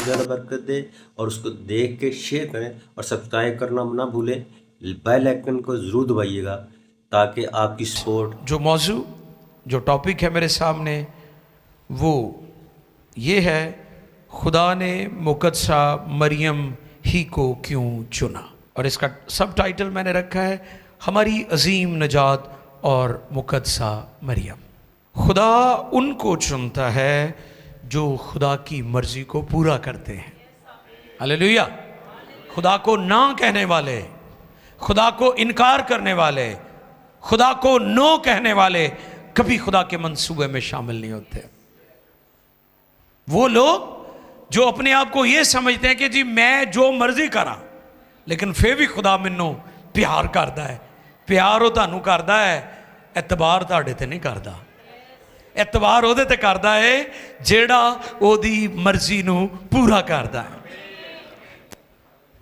ज़्यादा बरकत दे और उसको देख के शेयर करें और सब्सक्राइब करना ना भूलें। बेल आइकन को ज़रूर दबाइएगा ताकि आपकी सपोर्ट। जो मौजू जो टॉपिक है मेरे सामने वो ये है, खुदा ने मुकद्दसा मरियम ही को क्यों चुना। और इसका सब टाइटल मैंने रखा है, हमारी अजीम नजात और मुकद्दसा मरियम। खुदा उनको चुनता है जो खुदा की मर्जी को पूरा करते हैं। हालेलुया। खुदा को ना कहने वाले, खुदा को इनकार करने वाले, खुदा को नो कहने वाले कभी खुदा के मंसूबे में शामिल नहीं होते। वो लोग जो अपने आप को ये समझते हैं कि जी मैं जो मर्जी करा, लेकिन फिर भी खुदा मैनू प्यार करता है। प्यार वो तुहानू करता है, एतबार तुहाडे ते नहीं करता। एतबार ਉਹਦੇ ਤੇ करता है ਜਿਹੜਾ ਉਹਦੀ मर्जी नू पूरा करता है।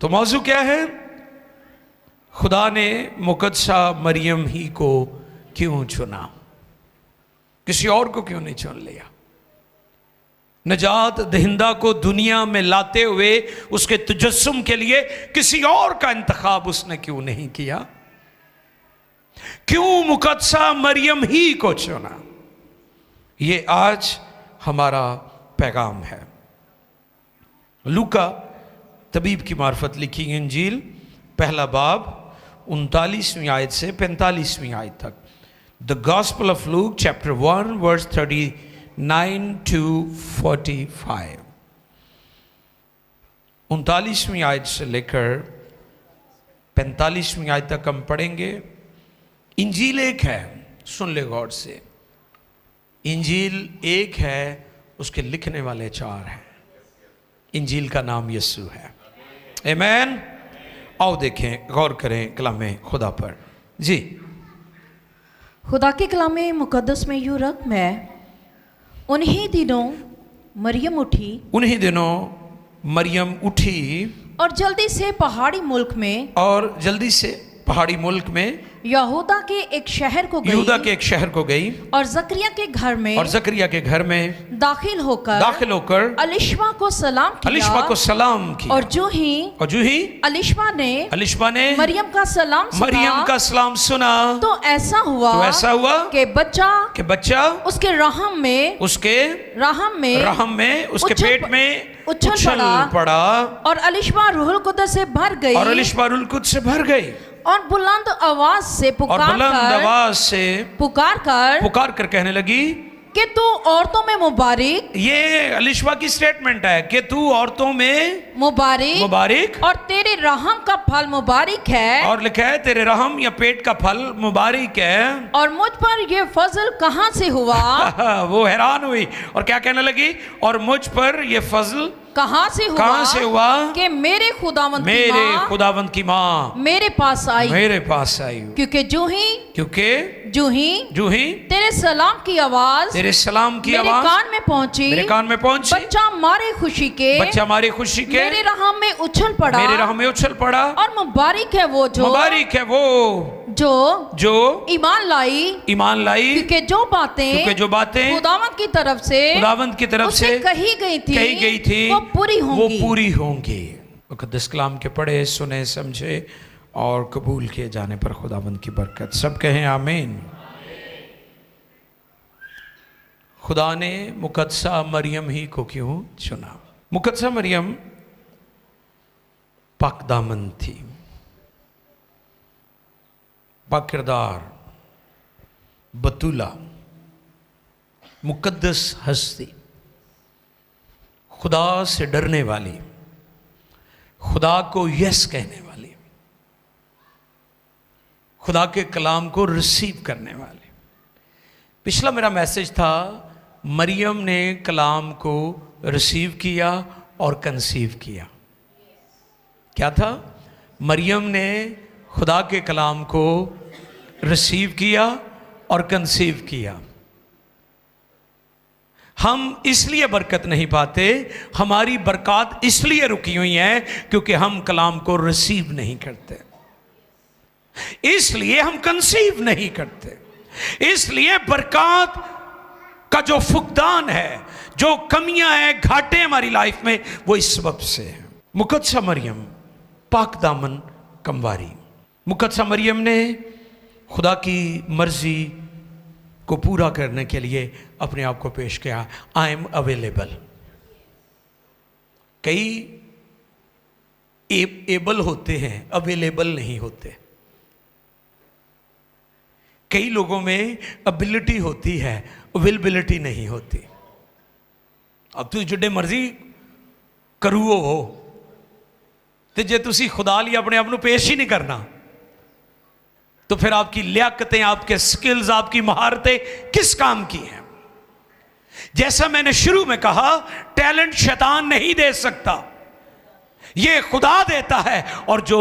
तो मौजू क्या है? खुदा ने मुकद्दसा मरियम ही को क्यों चुना, किसी और को क्यों नहीं चुन लिया? नजात दहिंदा को दुनिया में लाते हुए उसके तजस्सुम के लिए किसी और का इंतखाब उसने क्यों नहीं किया? क्यों मुकद्दसा मरियम ही को चुना? ये आज हमारा पैगाम है। लूका तबीब की मार्फत लिखी इंजील पहला बाब 39वीं आयत से 45वीं आयत तक। The Gospel of Luke chapter 1 verse 39 to 45। 39वीं आयत से लेकर 45वीं आयत तक हम पढ़ेंगे। इंजील एक है, सुन ले गौर से। इंजील एक है, उसके लिखने वाले चार हैं। इंजील का नाम यीशु है। आमीन। आओ देखें, गौर करें कलामे खुदा पर। जी, खुदा के कलामे मुकद्दस में यूं रकम है, उन्हीं दिनों मरियम उठी, उन्हीं दिनों मरियम उठी और जल्दी से पहाड़ी मुल्क में, और जल्दी से पहाड़ी मुल्क में यहूदा के एक शहर को गई, यहूदा के एक शहर को गई और जकरिया के घर में, और जकरिया के घर में दाखिल होकर अलिशबा को सलाम किया। अलिशबा को सलाम किया। और जो ही अलिशबा ने मरियम का सलाम सुना, तो ऐसा हुआ कि बच्चा उसके रहम में उसके पेट में उछल पड़ा और अलिशबा रूहुल कुद्दस से भर गई और बुलंद आवाज से पुकार कर कहने लगी कि तू औरतों में मुबारक। ये अलिशबा की स्टेटमेंट है कि तू औरतों में मुबारक और तेरे रहम का फल मुबारक है। और लिखा है तेरे रहम या पेट का फल मुबारक है। और मुझ पर ये फजल कहां से हुआ? वो हैरान हुई और क्या कहने लगी? और मुझ पर ये फजल कहां से हुआ कि मेरे खुदावंद की माँ मेरे पास आई। क्योंकि जो ही तेरे सलाम की आवाज मेरे कान में पहुंची, बच्चा हमारे खुशी के मेरे रहम में उछल पड़ा। और मुबारक है वो जो ईमान लाई, क्योंकि जो बातें खुदावंद की तरफ से कही गई थी वो पूरी होंगी। मुकद्दस कलाम के पढ़े, सुने, समझे और कबूल किए जाने पर खुदावंद की बरकत। सब कहें आमीन। खुदा ने मुकद्दसा मरियम ही को क्यों चुना? मुकद्दसा मरियम पाक दामन थी, पाक किरदार, बतूला, मुकद्दस हस्ती, खुदा से डरने वाली, खुदा को यस कहने वाली, खुदा के कलाम को रिसीव करने वाली। पिछला मेरा मैसेज था, मरियम ने कलाम को रिसीव किया और कंसीव किया। क्या था? मरियम ने खुदा के कलाम को रिसीव किया और कंसीव किया। हम इसलिए बरकत नहीं पाते, हमारी बरकत इसलिए रुकी हुई है क्योंकि हम कलाम को रिसीव नहीं करते, इसलिए हम कंसीव नहीं करते, इसलिए बरकत का जो फुकदान है, जो कमियां हैं, घाटे हमारी लाइफ में, वो इस सबब से है। मुकद्दसा मरियम पाक दामन कंवारी। मुकद्दसा मरियम ने खुदा की मर्जी को पूरा करने के लिए अपने आप को पेश किया। I am available. कई एबल होते हैं, अवेलेबल नहीं होते। कई लोगों में एबिलिटी होती है, अवेलेबिलिटी नहीं होती। अब तुम जिड्डे मर्जी करूओ हो, तो जे तुसी खुदा लिए अपने आप को पेश ही नहीं करना, तो फिर आपकी लियाकतें, आपके स्किल्स, आपकी महारतें किस काम की हैं? जैसा मैंने शुरू में कहा, टैलेंट शैतान नहीं दे सकता, ये खुदा देता है। और जो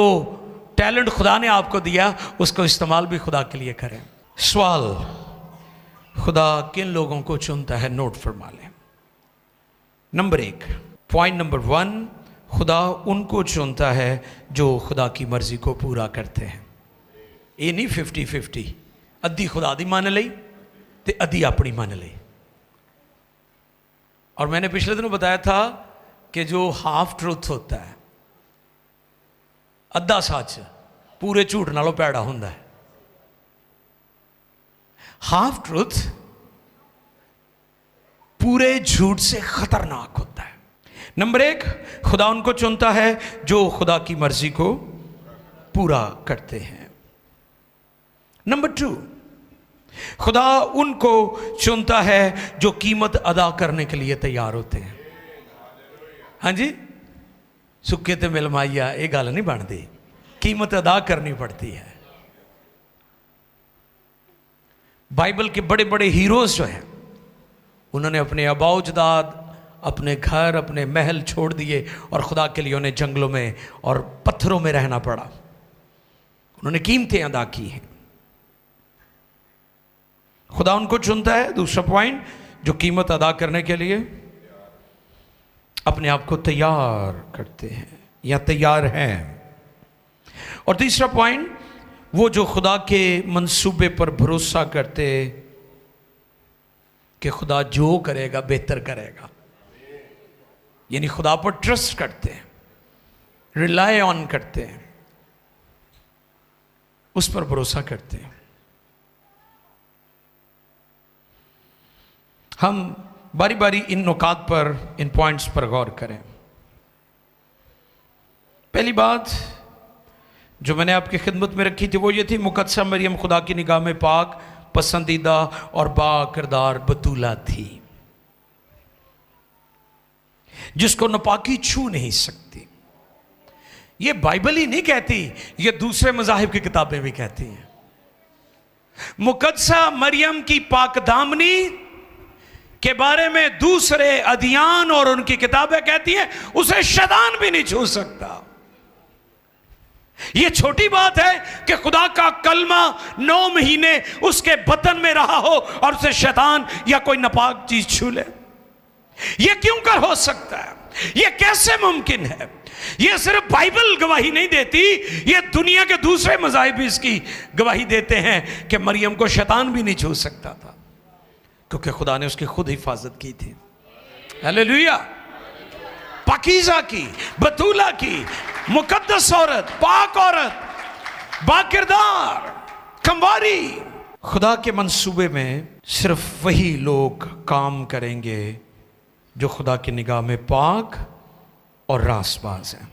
टैलेंट खुदा ने आपको दिया, उसको इस्तेमाल भी खुदा के लिए करें। सवाल, खुदा किन लोगों को चुनता है? नोट फरमा लें। नंबर 1, पॉइंट नंबर 1, खुदा उनको चुनता है जो खुदा की मर्जी को पूरा करते हैं। ये नहीं 50-50, अद्धी खुदा दी मान ली ते अद्धी अपनी मान ली। और मैंने पिछले दिनों बताया था कि जो हाफ ट्रूथ होता है, अद्धा सच पूरे झूठ नालों पैड़ा होता है। हाफ ट्रूथ पूरे झूठ से खतरनाक होता है। नंबर 1, खुदा उनको चुनता है जो खुदा की मर्जी को पूरा करते हैं। नंबर 2, खुदा उनको चुनता है जो कीमत अदा करने के लिए तैयार होते हैं। हाँ जी, सुक्के ते मिल माइया, ये गल नहीं बनती, कीमत अदा करनी पड़ती है। बाइबल के बड़े बड़े हीरोज जो हैं, उन्होंने अपने आबाउजदाद, अपने घर, अपने महल छोड़ दिए और खुदा के लिए उन्हें जंगलों में और पत्थरों में रहना पड़ा। उन्होंने कीमतें अदा की हैं। खुदा उनको चुनता है, दूसरा पॉइंट, जो कीमत अदा करने के लिए अपने आप को तैयार करते हैं या तैयार हैं। और तीसरा पॉइंट, वो जो खुदा के मंसूबे पर भरोसा करते कि खुदा जो करेगा बेहतर करेगा, यानी खुदा पर ट्रस्ट करते हैं, रिलाय ऑन करते हैं, उस पर भरोसा करते हैं। हम बारी बारी इन नुकात पर, इन पॉइंट्स पर गौर करें। पहली बात जो मैंने आपकी खिदमत में रखी थी वो ये थी, मुकद्दसा मरियम खुदा की निगाह में पाक, पसंदीदा और बाकिरदार बतूला थी, जिसको नापाकी छू नहीं सकती। ये बाइबल ही नहीं कहती, ये दूसरे मज़ाहिब की किताबें भी कहती हैं। मुकद्दसा मरियम की पाकदामनी के बारे में दूसरे अदियान और उनकी किताबें कहती हैं, उसे शैतान भी नहीं छू सकता। यह छोटी बात है कि खुदा का कलमा 9 महीने उसके बदन में रहा हो और उसे शैतान या कोई नापाक चीज छू ले। यह क्यों कर हो सकता है? यह कैसे मुमकिन है? यह सिर्फ बाइबल गवाही नहीं देती, यह दुनिया के दूसरे मज़ाहिब भी इसकी गवाही देते हैं कि मरियम को शैतान भी नहीं छू सकता था, क्योंकि खुदा ने उसकी खुद हिफाजत की थी। हालेलुया। पाकीज़ा की, बतूला की, मुकद्दस औरत, पाक औरत, बाकिरदार, कंवारी। खुदा के मंसूबे में सिर्फ वही लोग काम करेंगे जो खुदा की निगाह में पाक और रासबाज हैं।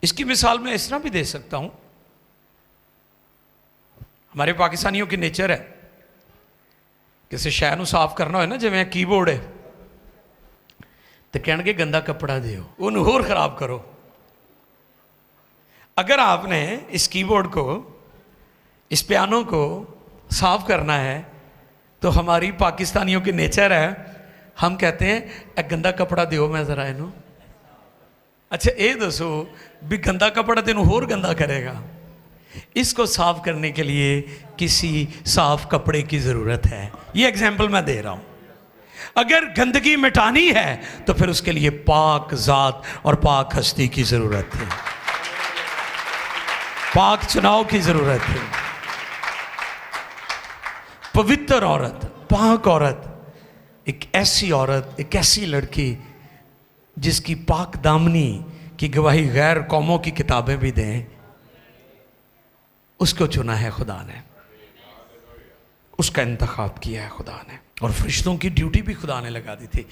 इसकी मिसाल मैं इस तरह भी दे सकता हूं, हमारे पाकिस्तानियों की नेचर है, किसी शय को साफ करना हो ना, जिवें कीबोर्ड है तो कहणगे गंदा कपड़ा दियो, उन्हें होर खराब करो। अगर आपने इस कीबोर्ड को, इस पियानो को साफ करना है, तो हमारी पाकिस्तानियों की नेचर है, हम कहते हैं एक गंदा कपड़ा दियो मैं जरा इनू। अच्छा ये दसो भी गंदा कपड़ा तेन होर गंदा करेगा? इसको साफ करने के लिए किसी साफ कपड़े की ज़रूरत है। ये एग्जाम्पल मैं दे रहा हूँ। अगर गंदगी मिटानी है तो फिर उसके लिए पाक ज़ात और पाक हस्ती की ज़रूरत है, पाक चुनाव की ज़रूरत है। पवित्र औरत, पाक औरत, एक ऐसी औरत, एक ऐसी लड़की जिसकी पाक दामनी की गवाही गैर कौमों की किताबें भी दें, उसको चुना है खुदा ने, उसका इंतखाब किया है खुदा ने। और फरिश्तों की ड्यूटी भी खुदा ने लगा दी थी।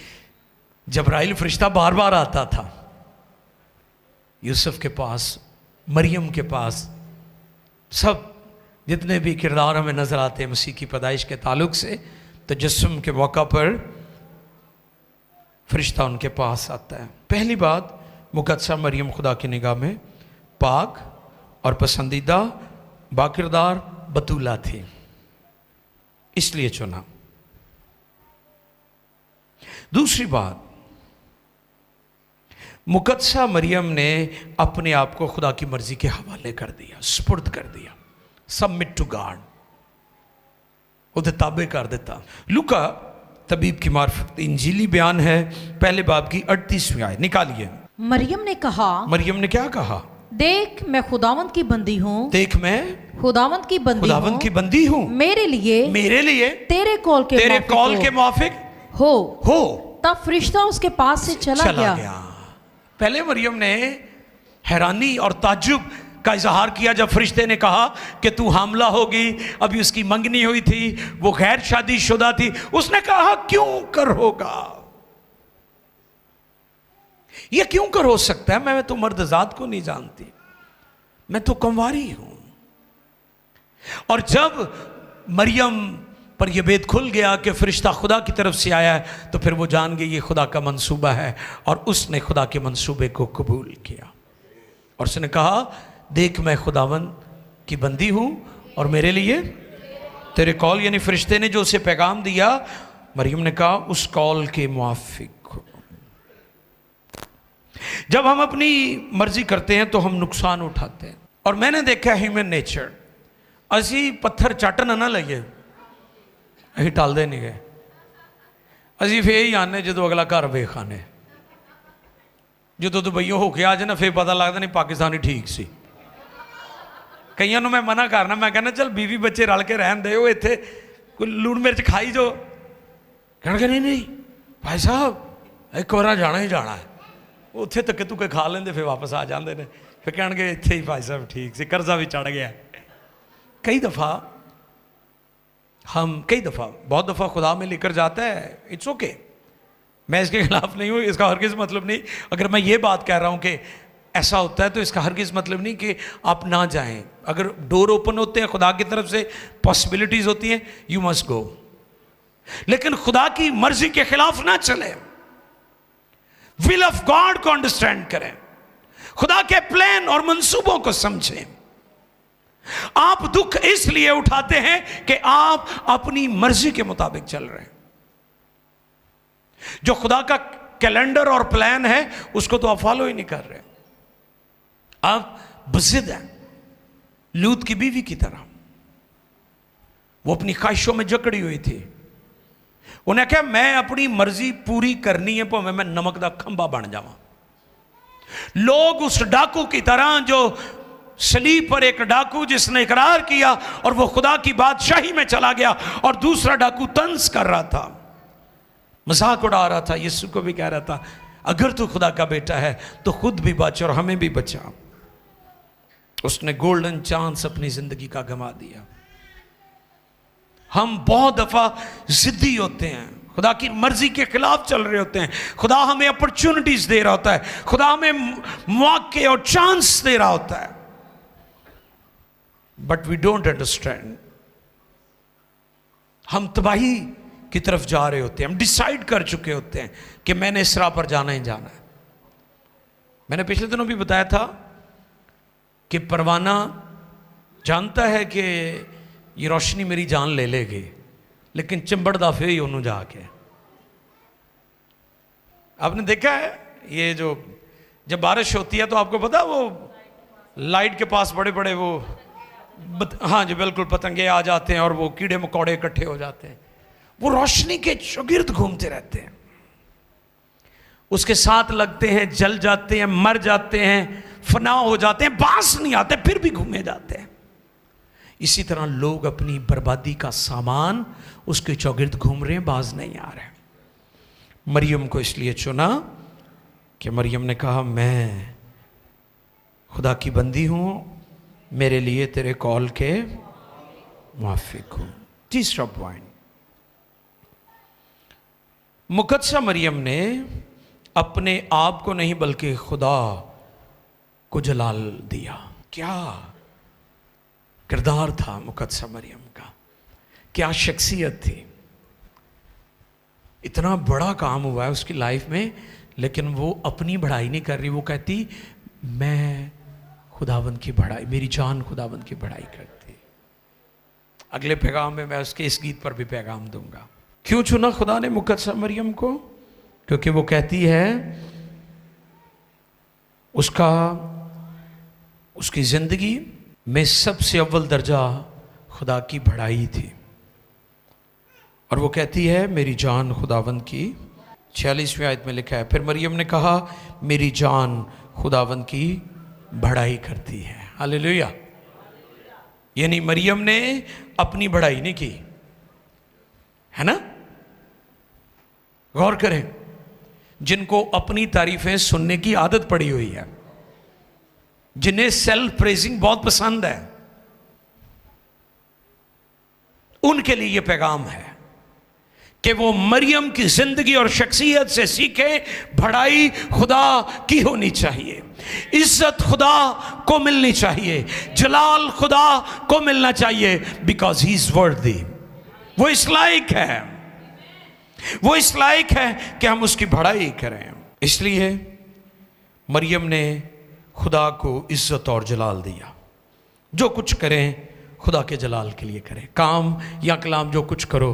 जबराइल फरिश्ता बार बार आता था यूसुफ के पास, मरियम के पास, सब जितने भी किरदार हमें नजर आते हैं मसीह की पैदाइश के ताल्लुक से, तजस्सुम के मौका पर फरिश्ता उनके पास आता है। पहली बात, मुकद्दसा मरियम खुदा की निगाह में पाक और पसंदीदा, बाकिरदार, बतूला थी, इसलिए चुना। दूसरी बात, मुकद्दसा मरियम ने अपने आप को खुदा की मर्जी के हवाले कर दिया, सुपुर्द कर दिया, सबमिट टू गॉड, उसे ताबे कर देता। लूका तबीब की मार्फत इंजीली बयान है, पहले बाब की 38वीं आयत निकालिए। मरियम ने कहा, मरियम ने क्या कहा? देख मैं खुदावंद की बंदी हूँ, देख मैं खुदावंद की बंदी हूँ, मेरे लिए तेरे कॉल के मुआफिक हो। तब फरिश्ता उसके पास से चला गया। पहले मरियम ने हैरानी और ताज्जुब का इजहार किया जब फरिश्ते ने कहा कि तू हामला होगी, अभी उसकी मंगनी हुई थी, वो गैर शादीशुदा थी। उसने कहा क्यों कर होगा, ये क्यों कर हो सकता है? मैं तो मर्दजात को नहीं जानती, मैं तो कंवारी हूं। और जब मरियम पर यह भेद खुल गया कि फरिश्ता खुदा की तरफ से आया है, तो फिर वो जान गई ये खुदा का मंसूबा है, और उसने खुदा के मंसूबे को कबूल किया। और उसने कहा देख मैं खुदावन की बंदी हूं, और मेरे लिए तेरे कॉल, यानी फरिश्ते ने जो उसे पैगाम दिया, मरियम ने कहा उस कॉल के मुआफिक हो। जब हम अपनी मर्जी करते हैं तो हम नुकसान उठाते हैं। और मैंने देखा ह्यूमन नेचर, असी पत्थर चटन ना लईए, असी टालते नहीं गए, असी फिर ही आने जो अगला घर वेख आने, जो दुबईयों होके आ जाए ना, फिर पता लगता नहीं पाकिस्तानी ठीक सी। कईयों मैं मना करना, मैं कहना चल बीवी बच्चे रल के रहन दे, इत्थे कोई लूण मिर्च खाई जो, कहना नहीं भाई साहब एक बार जाना ही जाना है, उत्थे तक तुके खा लेंदे, फिर वापस आ जाते हैं, फिर कह इत्थे ही भाई साहब ठीक से, कर्जा भी चढ़ गया। कई दफ़ा बहुत दफ़ा खुदा में लेकर जाता है, इट्स ओके, मैं इसके खिलाफ नहीं हूँ, इसका हरगिज़ मतलब नहीं। अगर मैं ये बात कह रहा हूँ कि ऐसा होता है तो इसका हरगिज़ मतलब नहीं कि आप ना जाएं। अगर डोर ओपन होते हैं खुदा की तरफ से, पॉसिबिलिटीज होती हैं, यू मस्ट गो, लेकिन खुदा की मर्जी के खिलाफ ना चले, विल ऑफ गॉड को अंडरस्टैंड करें, खुदा के प्लान और मंसूबों को समझें। आप दुख इसलिए उठाते हैं कि आप अपनी मर्जी के मुताबिक चल रहे हैं। जो खुदा का कैलेंडर और प्लान है उसको तो आप फॉलो ही नहीं कर रहे, आप बज़िद हैं, लूत की बीवी की तरह। वो अपनी ख्वाहिशों में जकड़ी हुई थी, उन्हें कहा मैं अपनी मर्जी पूरी करनी है, भावें मैं नमक का खंबा बन जावां। लोग उस डाकू की तरह जो सलीब पर, एक डाकू जिसने इकरार किया और वो खुदा की बादशाही में चला गया, और दूसरा डाकू तंज कर रहा था, मजाक उड़ा रहा था, यीशु को भी कह रहा था अगर तू खुदा का बेटा है तो खुद भी बच और हमें भी बचा। उसने गोल्डन चांस अपनी जिंदगी का गंवा दिया। हम बहुत दफा जिद्दी होते हैं, खुदा की मर्जी के खिलाफ चल रहे होते हैं। खुदा हमें अपॉर्चुनिटीज दे रहा होता है, खुदा हमें मौके और चांस दे रहा होता है, बट वी डोंट अंडरस्टैंड। हम तबाही की तरफ जा रहे होते हैं, हम डिसाइड कर चुके होते हैं कि मैंने इस राह पर जाना ही जाना है। मैंने पिछले दिनों भी बताया था कि परवाना जानता है कि ये रोशनी मेरी जान ले लेगी, लेकिन चिंबड़दा फिर ही उन्होंने जाके। आपने देखा है ये जो जब बारिश होती है तो आपको पता वो लाइट के पास बड़े बड़े वो हाँ जी बिल्कुल पतंगे आ जाते हैं और वो कीड़े मकोड़े इकट्ठे हो जाते हैं, वो रोशनी के चौगिर्द घूमते रहते हैं, उसके साथ लगते हैं, जल जाते हैं, मर जाते हैं, फना हो जाते हैं, बास नहीं आते, फिर भी घूमे जाते हैं। इसी तरह लोग अपनी बर्बादी का सामान उसके चौगिर्द घूम रहे हैं, बाज नहीं आ रहे। मरियम को इसलिए चुना कि मरियम ने कहा मैं खुदा की बंदी हूं, मेरे लिए तेरे कॉल के मुआफिक हूं। तीसरा पॉइंट, मुकद्दसा मरियम ने अपने आप को नहीं बल्कि खुदा को जलाल दिया। क्या किरदार था मुकद्दसा मरियम का, क्या शख्सियत थी। इतना बड़ा काम हुआ है उसकी लाइफ में, लेकिन वो अपनी बढ़ाई नहीं कर रही। वो कहती मैं खुदावंद की बढ़ाई, मेरी जान खुदावंद की बढ़ाई करती। अगले पैगाम में मैं उसके इस गीत पर भी पैगाम दूंगा। क्यों चुना खुदा ने मुकद्दसा मरियम को? क्योंकि वो कहती है उसकी जिंदगी में सबसे अव्वल दर्जा खुदा की बढ़ाई थी। और वो कहती है मेरी जान खुदावंद की, 46वें आयत में लिखा है, फिर मरियम ने कहा मेरी जान खुदावंद की बढ़ाई करती है। हालेलुया। यानी मरियम ने अपनी बढ़ाई नहीं की, है ना। गौर करें, जिनको अपनी तारीफें सुनने की आदत पड़ी हुई है, जिन्हें सेल्फ प्रेजिंग बहुत पसंद है, उनके लिए यह पैगाम है कि वो मरियम की जिंदगी और शख्सियत से सीखे बढ़ाई खुदा की होनी चाहिए, इज्जत खुदा को मिलनी चाहिए, जलाल खुदा को मिलना चाहिए, बिकॉज ही इज वर्दी। वो इस लायक है, वो इस लायक है कि हम उसकी बढ़ाई करें। इसलिए मरियम ने खुदा को इज्जत और जलाल दिया। जो कुछ करें खुदा के जलाल के लिए करें, काम या कलाम जो कुछ करो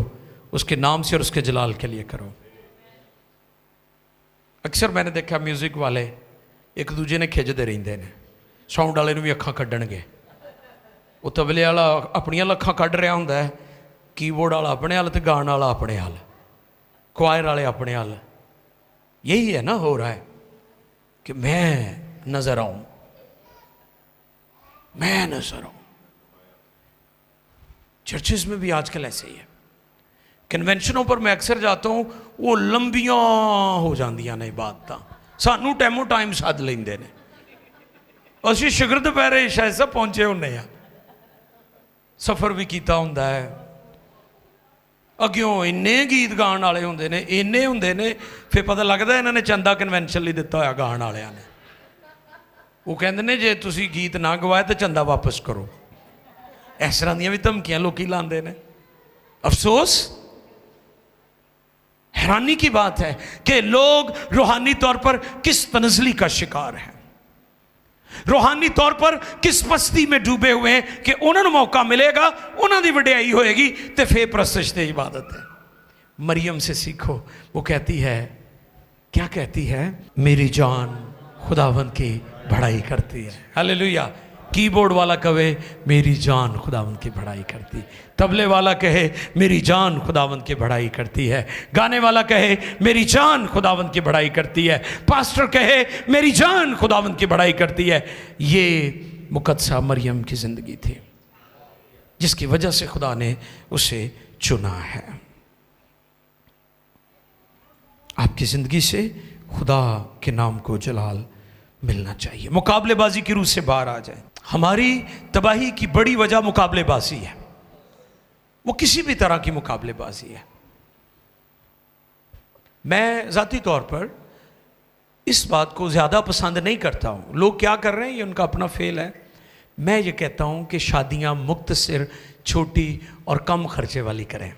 उसके नाम से और उसके जलाल के लिए करो। अक्सर मैंने देखा म्यूजिक वाले एक दूजे ने खिंचते रहते हैं, साउंड वाले भी अखां कड्डणगे, वो तबले वाला अपनियां अखां कढ़ रहा होंदा है, कीबोर्ड वाला अपने हाल तो गाने वाला अपने हाल, क्वायर वाले अपने हाल। यही है ना हो रहा है कि मैं नजर आऊं, मैं नजर आऊं। चर्चेस में भी आजकल ऐसे ही है। कन्वेंशनों पर मैं अक्सर जाता हूं, वो लंबियां हो जांदियां ने बात, सानू टाइमों टाइम सद लेंदे ने, असीं शिगर दुपहरे शायद सब पहुंचे होने आ, सफर भी किया हुंदा है, अग्यों इन्ने गीत गाने वाले होंदे ने, इन्ने होंदे ने, फिर पता लगता है इन्होंने चंदा कन्वेंशन लिए दिता होया गाने वालियां ने। वो कहते ने जे तुसी गीत ना गवाए तो चंदा वापस करो। इस तरह दी भी धमकियां लोग लाते हैं। अफसोस, हैरानी की बात है कि लोग रूहानी तौर पर किस तनज़ली का शिकार हैं, रूहानी तौर पर किस पस्ती में डूबे हुए हैं कि उन्होंने मौका मिलेगा, उन्होंने वड्याई होएगी तो फिर परस्तिश ते इबादत है। मरियम से सीखो, वो कहती है, क्या कहती है? मेरी जान खुदावंद की बढ़ाई करती है। हालेलुया। कीबोर्ड वाला कहे मेरी जान खुदावंद की बढ़ाई करती, तबले वाला कहे मेरी जान खुदावंद की बढ़ाई करती है, गाने वाला कहे मेरी जान खुदावंद की बढ़ाई करती है, पास्टर कहे मेरी जान खुदावंद की बढ़ाई करती है। ये मुकद्दसा मरियम की जिंदगी थी जिसकी वजह से खुदा ने उसे चुना है। आपकी जिंदगी से खुदा के नाम को जलाल मिलना चाहिए। मुकाबलेबाजी की रूह से बाहर आ जाए। हमारी तबाही की बड़ी वजह मुकाबलेबाजी है, वो किसी भी तरह की मुकाबलेबाजी है। मैं ज़ाती तौर पर इस बात को ज़्यादा पसंद नहीं करता हूँ। लोग क्या कर रहे हैं ये उनका अपना फेल है। मैं ये कहता हूँ कि शादियाँ मुख्तसर, छोटी और कम खर्चे वाली करें।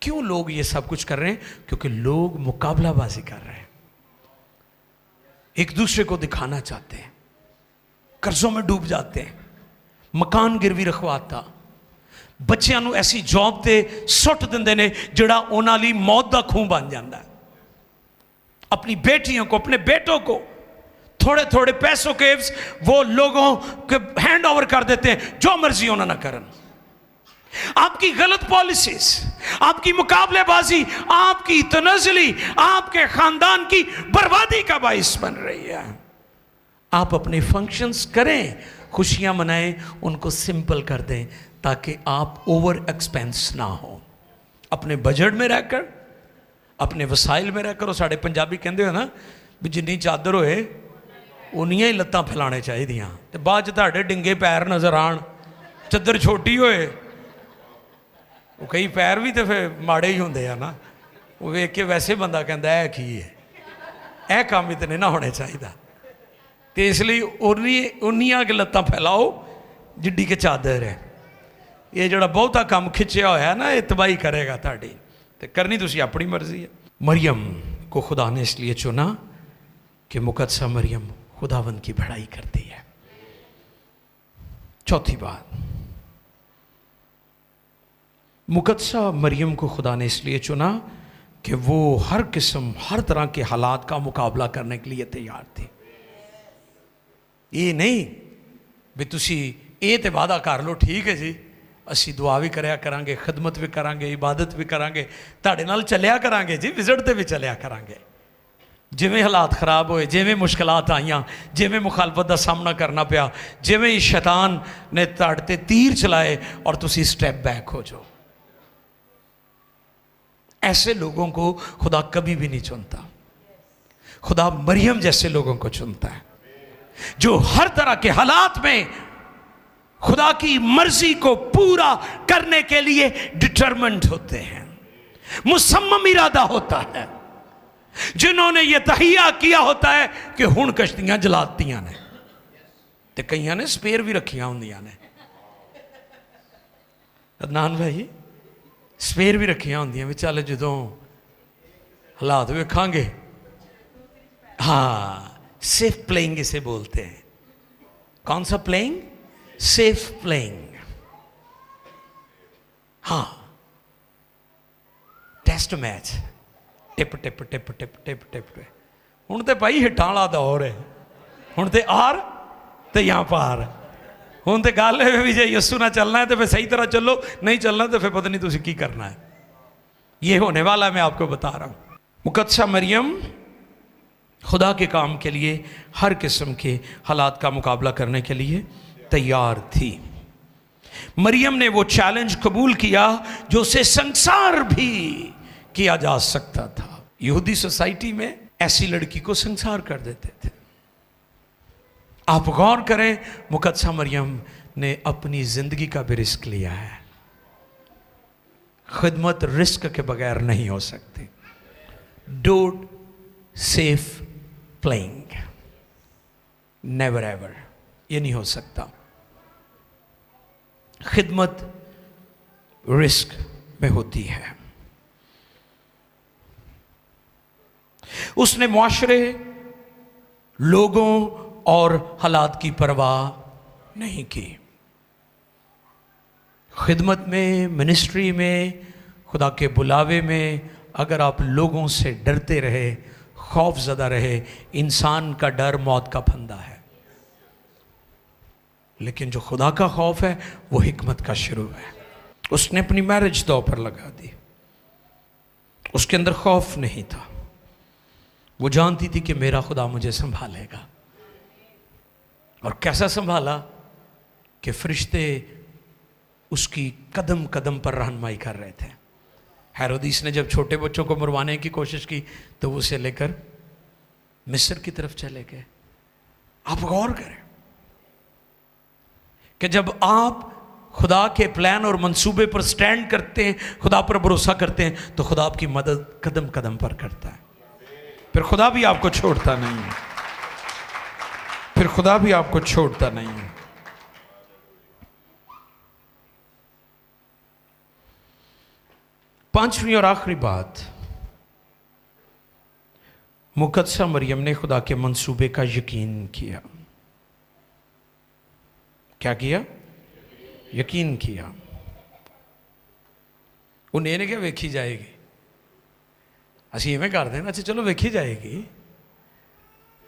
क्यों लोग ये सब कुछ कर रहे हैं? क्योंकि लोग मुकाबलाबाजी कर रहे हैं, एक दूसरे को दिखाना चाहते हैं, कर्जों में डूब जाते हैं, मकान गिरवी रखवाता, बच्चों को ऐसी जॉब ते सुट देंदे ने जिहड़ा उन्हां लई मौत दा खूह बन जाता है। अपनी बेटियों को, अपने बेटों को थोड़े थोड़े पैसों के वो लोगों के हैंड ओवर कर देते हैं, जो मर्जी उन्हें ना करन। आपकी गलत पॉलिसीज, आपकी मुकाबलेबाजी, आपकी तनज़ली आपके खानदान की बर्बादी का बाइस बन रही है। आप अपने फंक्शंस करें खुशियाँ मनाएं, उनको सिंपल कर दें ताकि आप ओवर एक्सपेंस ना हो। अपने बजट में रहकर, अपने वसाइल में रहकर। और साढ़े पंजाबी कहते हो ना भी जिन्नी चादर होए उन्नियां ही लत्तां फैलाने चाहिए, तो बाद तुहाडे डिंगे पैर नज़र आन, चादर छोटी होए, वो कई पैर भी तो फिर माड़े ही होंगे है ना, वो वेख के वैसे बंदा कहता है की है, यह काम ही तो नहीं ना होने चाहिए। तो इसलिए उन्नियां के लत्तां फैलाओ जिड्डी के चादर है। ये जोड़ा बहुता काम खिंचया होया ना, ये तबाही करेगा ताड़ी, तो करनी तुसी अपनी मर्जी है। मरियम को खुदा ने इसलिए चुना कि मुकद्दसा मरियम खुदावंद की बड़ाई करती है। चौथी बात, मुकद्दसा मरियम को खुदा ने इसलिए चुना कि वो हर किस्म, हर तरह के हालात का मुकाबला करने के लिए तैयार थी। ये नहीं भी तुसी ये तो वादा कर लो, ठीक है जी, असी दुआ भी कराया करांगे, खिदमत भी करांगे, इबादत भी करांगे, तुहाडे नाल चलिया करांगे जी, विजिट ते भी चलिया करांगे। जिवें हालात खराब होए, जिवें मुश्किलात आईयां, जिवें मुखालफत का सामना करना पिया, जिवें शैतान ने तुहाडे ते तीर चलाए और तुसी स्टेप बैक हो जाओ। ऐसे लोगों को खुदा कभी भी नहीं चुनता। खुदा मरियम जैसे लोगों को चुनता है जो हर तरह के हालात में खुदा की मर्जी को पूरा करने के लिए डिटरमेंट होते हैं, मुसम्मम इरादा होता है, जिन्होंने ये तहिया किया होता है कि हुण कश्तियां जलातियां ने, ते कईयां ने स्पेयर भी रखियां होंदियां ने। अदनान भाई स्पेयर भी रखियां होंदियां भी, चल जदों हालात वेखांगे। हाँ, सेफ प्लेइंग इसे बोलते हैं। कौन सा प्लेइंग? Safe playing. हाँ, test match, tip tip tip tip tip tip. हुण ते भाई हिट्टां वाला दौर है, हुण ते आर ते या पार। हुण ते गल है भी जे यस्सु ना चलना है तो फिर सही तरह चलो, नहीं चलना तो फिर पता नहीं तुसीं की करना है। ये होने वाला मैं आपको बता रहा हूं। मुकद्दसा मरियम खुदा के काम के लिए, हर किस्म के हालात का मुकाबला करने के लिए तैयार थी। मरियम ने वो चैलेंज कबूल किया जो उसे संसार भी किया जा सकता था। यहूदी सोसाइटी में ऐसी लड़की को संसार कर देते थे। आप गौर करें, मुकद्दसा मरियम ने अपनी जिंदगी का भी रिस्क लिया है। खिदमत रिस्क के बगैर नहीं हो सकती। Don't safe playing, never ever, ये नहीं हो सकता। खिदमत रिस्क में होती है। उसने मुआशरे, लोगों और हालात की परवाह नहीं की। खिदमत में, मिनिस्ट्री में, खुदा के बुलावे में अगर आप लोगों से डरते रहे, खौफ ज़दा रहे, इंसान का डर मौत का फंदा है, लेकिन जो खुदा का खौफ है वो हिकमत का शुरू है। उसने अपनी मैरिज दांव पर लगा दी। उसके अंदर खौफ नहीं था। वो जानती थी कि मेरा खुदा मुझे संभालेगा। और कैसा संभाला कि फरिश्ते उसकी कदम कदम पर रहनुमाई कर रहे थे। हेरोदिस ने जब छोटे बच्चों को मरवाने की कोशिश की तो वो उसे लेकर मिस्र की तरफ चले गए। आप गौर करें कि जब आप खुदा के प्लान और मंसूबे पर स्टैंड करते हैं, खुदा पर भरोसा करते हैं, तो खुदा आपकी मदद कदम कदम पर करता है। फिर खुदा भी आपको छोड़ता नहीं है। फिर खुदा भी आपको छोड़ता नहीं है। पांचवी और आखिरी बात, मुकद्दसा मरियम ने खुदा के मंसूबे का यकीन किया। क्या किया? यकीन किया। उन्हें ने क्या वेखी जाएगी, असी इवें कर देना, अच्छा चलो वेखी जाएगी,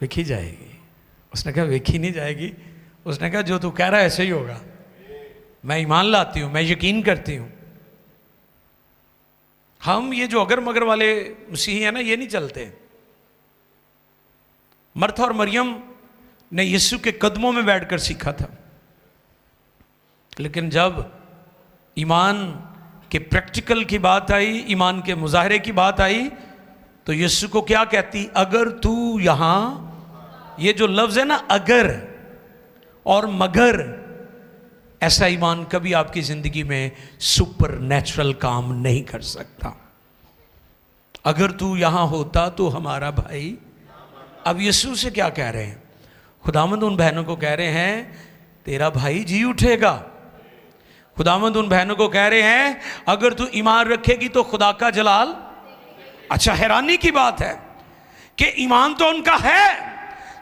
वेखी जाएगी। उसने कहा वेखी नहीं जाएगी। उसने कहा जो तू कह रहा है ऐसे ही होगा। मैं ईमान लाती हूं, मैं यकीन करती हूं। हम ये जो अगर मगर वाले मसीही है ना, ये नहीं चलते। मर्था और मरियम ने यीशु के कदमों में बैठकर सीखा था। लेकिन जब ईमान के प्रैक्टिकल की बात आई, ईमान के मुजाहरे की बात आई, तो यीशु को क्या कहती, अगर तू यहां, ये जो लफ्ज है ना अगर और मगर, ऐसा ईमान कभी आपकी जिंदगी में सुपर नेचुरल काम नहीं कर सकता। अगर तू यहां होता तो हमारा भाई। अब यीशु से क्या कह रहे हैं? खुदावंद उन बहनों को कह रहे हैं तेरा भाई जी उठेगा। खुदावंद उन बहनों को कह रहे हैं अगर तू ईमान रखेगी तो खुदा का जलाल। अच्छा, हैरानी की बात है कि ईमान तो उनका है,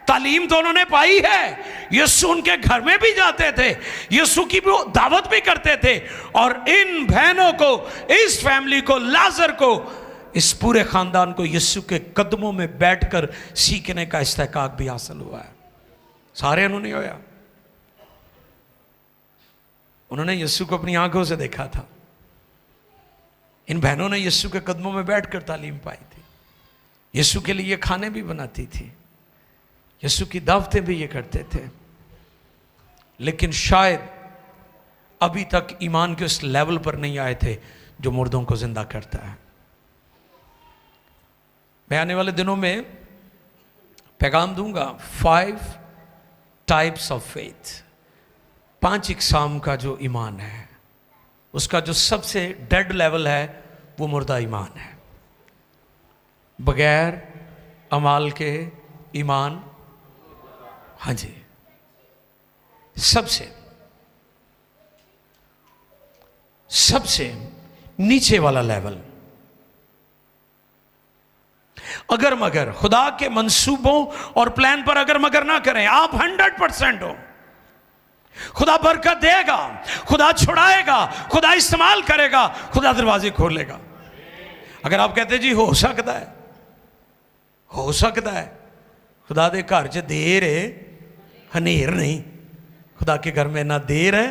तालीम तो उन्होंने पाई है, यीशु उनके घर में भी जाते थे, यीशु की भी दावत भी करते थे, और इन बहनों को, इस फैमिली को, लाजर को, इस पूरे खानदान को यीशु के कदमों में बैठकर सीखने का इस्तेकाक भी हासिल हुआ है। सारे उन्होंने होया, उन्होंने यीशु को अपनी आंखों से देखा था। इन बहनों ने यीशु के कदमों में बैठकर तालीम पाई थी, यीशु के लिए खाने भी बनाती थी, यीशु की दावतें भी ये करते थे। लेकिन शायद अभी तक ईमान के उस लेवल पर नहीं आए थे जो मुर्दों को जिंदा करता है। मैं आने वाले दिनों में पैगाम दूंगा 5 टाइप्स ऑफ फेथ, 5 इकसाम का जो ईमान है, उसका जो सबसे डेड लेवल है वो मुर्दा ईमान है। बगैर अमाल के ईमान, हाँ जी, सबसे नीचे वाला लेवल। अगर मगर खुदा के मंसूबों और प्लान पर अगर मगर ना करें, आप 100% हो, खुदा बरकत देगा, खुदा छुड़ाएगा, खुदा इस्तेमाल करेगा, खुदा दरवाजे खोलेगा। अगर आप कहते जी हो सकता है, खुदा दे घर च देर है, हनेर नहीं। खुदा के घर में ना देर है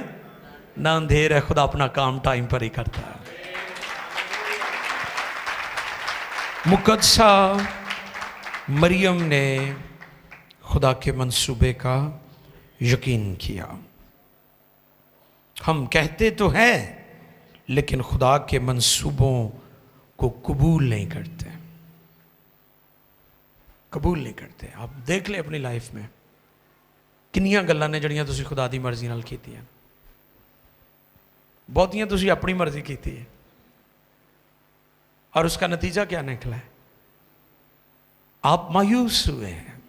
ना अंधेर है, खुदा अपना काम टाइम पर ही करता है। मुकद्दसा मरियम ने खुदा के मंसूबे का यकीन किया। हम कहते तो हैं लेकिन खुदा के मंसूबों को कबूल नहीं करते, कबूल नहीं करते। आप देख ले अपनी लाइफ में किन्नियां गल्लां ने जड़ियां तुसीं खुदा दी मर्जी नाल कीतियां, बहुतियां तुसीं अपनी मर्जी कीती है, और उसका नतीजा क्या निकला है? आप मायूस हुए हैं,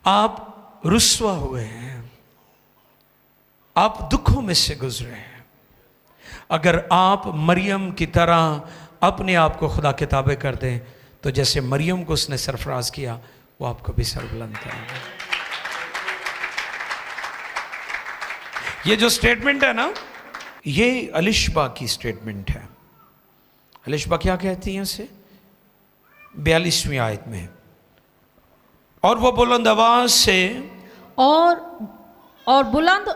आप रुस्वा हुए हैं, आप दुखों में से गुजरे हैं। अगर आप मरियम की तरह अपने आप को खुदा के ताबे कर दें तो जैसे मरियम को उसने सरफराज किया, वो आपको भी सरबुलंद करेगा। ये जो स्टेटमेंट है ना, ये अलिशबा की स्टेटमेंट है। अलिशबा क्या कहती है उसे? 42वीं आयत में, और वो बुलंद आवाज से और बुलंद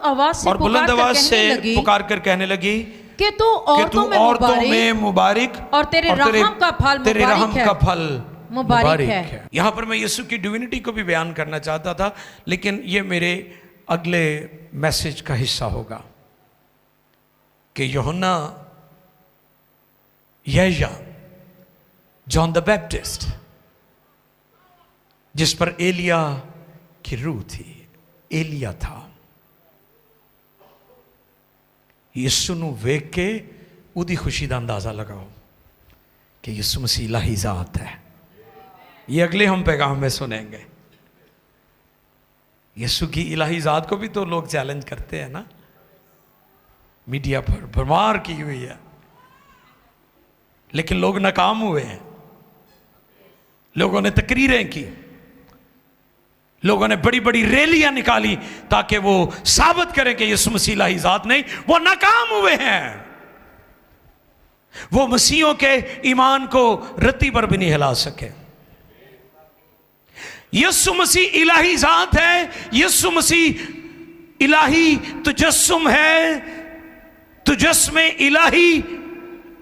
आवाज से पुकार कर कहने लगी कि तू औरतों में मुबारक और तेरे रहम का फल मुबारक है। यहां पर मैं यीशु की डिविनिटी को भी बयान करना चाहता था, लेकिन ये मेरे अगले मैसेज का हिस्सा होगा कि यूहन्ना, यहया, जॉन द बैप्टिस्ट, जिस पर एलिया की रूह थी, एलिया था, यीशु नूं वेख के उदी खुशी का अंदाजा लगाओ कि यीशु मसीह इलाही जात है। ये अगले हम पैगाम में सुनेंगे। यीशु की इलाही जात को भी तो लोग चैलेंज करते हैं ना, मीडिया पर भरमार की हुई है, लेकिन लोग नाकाम हुए हैं। लोगों ने तकरीरें की, लोगों ने बड़ी बड़ी रैलियां निकाली ताकि वो साबित करें कि यीशु मसीह इलाही जात नहीं। वो नाकाम हुए हैं। वो मसीहों के ईमान को रत्ती पर भी नहीं हिला सके। यीशु मसीह इलाही जात है, यीशु मसीह इलाही तुजस्सुम है, तुजस्मे इलाही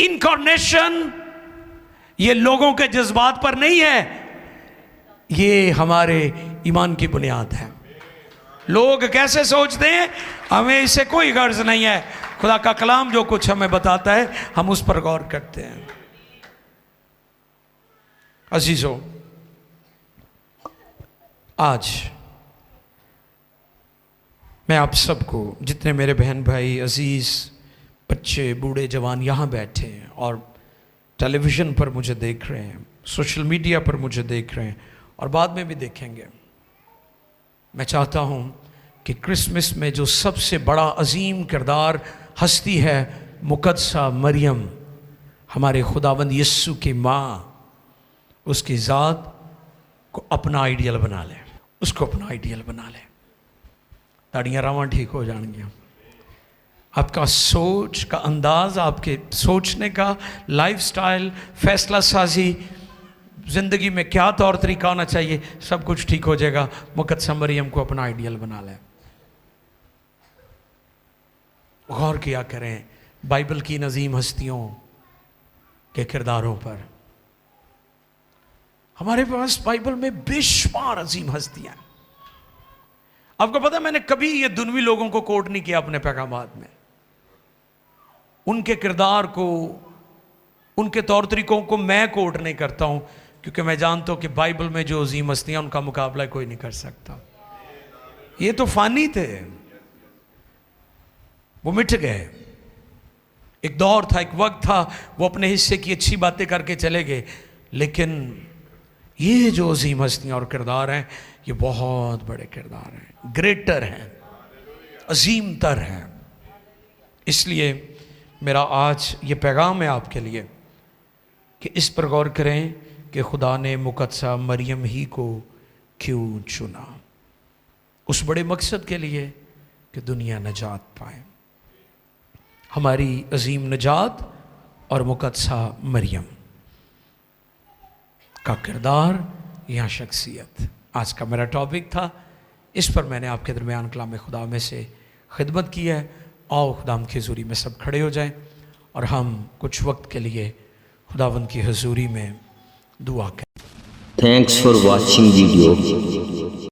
इनकारनेशन। ये लोगों के जज्बात पर नहीं है, ये हमारे ईमान की बुनियाद है। लोग कैसे सोचते हैं हमें इससे कोई गर्ज नहीं है। खुदा का कलाम जो कुछ हमें बताता है हम उस पर गौर करते हैं। अजीजों, आज मैं आप सबको, जितने मेरे बहन भाई, अजीज, बच्चे, बूढ़े, जवान यहाँ बैठे हैं और टेलीविज़न पर मुझे देख रहे हैं, सोशल मीडिया पर मुझे देख रहे हैं और बाद में भी देखेंगे, मैं चाहता हूँ कि क्रिसमस में जो सबसे बड़ा अजीम किरदार हस्ती है मुकद्दसा मरियम, हमारे खुदावंद यीशु की माँ, उसकी ज़ात को अपना आइडियल बना लें, उसको अपना आइडियल बना लें। ताड़ियाँ रावण ठीक हो जाएंगी। आपका सोच का अंदाज, आपके सोचने का लाइफस्टाइल, फैसला साजी, ज़िंदगी में क्या तौर तरीका होना चाहिए, सब कुछ ठीक हो जाएगा। मुकद्दसा मरियम को अपना आइडियल बना लें। गौर किया करें बाइबल की नज़ीम हस्तियों के किरदारों पर। हमारे पास बाइबल में बेशुमार अजीम हस्तियां। आपको पता है मैंने कभी ये दुनवी लोगों को कोट नहीं किया अपने पैगामात में। उनके किरदार को, उनके तौर तरीकों को मैं कोट नहीं करता हूं, क्योंकि मैं जानता हूं कि बाइबल में जो अजीम हस्तियां उनका मुकाबला कोई नहीं कर सकता। ये तो फानी थे, वो मिट गए। एक दौर था, एक वक्त था, वो अपने हिस्से की अच्छी बातें करके चले गए। लेकिन ये जो अजीम हस्तियां और किरदार हैं, ये बहुत बड़े किरदार हैं, ग्रेटर हैं, अजीम तर हैं। इसलिए मेरा आज ये पैगाम है आपके लिए कि इस पर गौर करें कि खुदा ने मुकद्दसा मरियम ही को क्यों चुना, उस बड़े मकसद के लिए कि दुनिया नजात पाए। हमारी अजीम नजात और मुकद्दसा मरियम का किरदार या शख्सियत आज का मेरा टॉपिक था। इस पर मैंने आपके दरमियान कलाम खुदा में से खिदमत की है। आओ खुदावंद की हुजूरी में सब खड़े हो जाएं और हम कुछ वक्त के लिए खुदावंद की हुजूरी में दुआ करें। Thanks for watching video.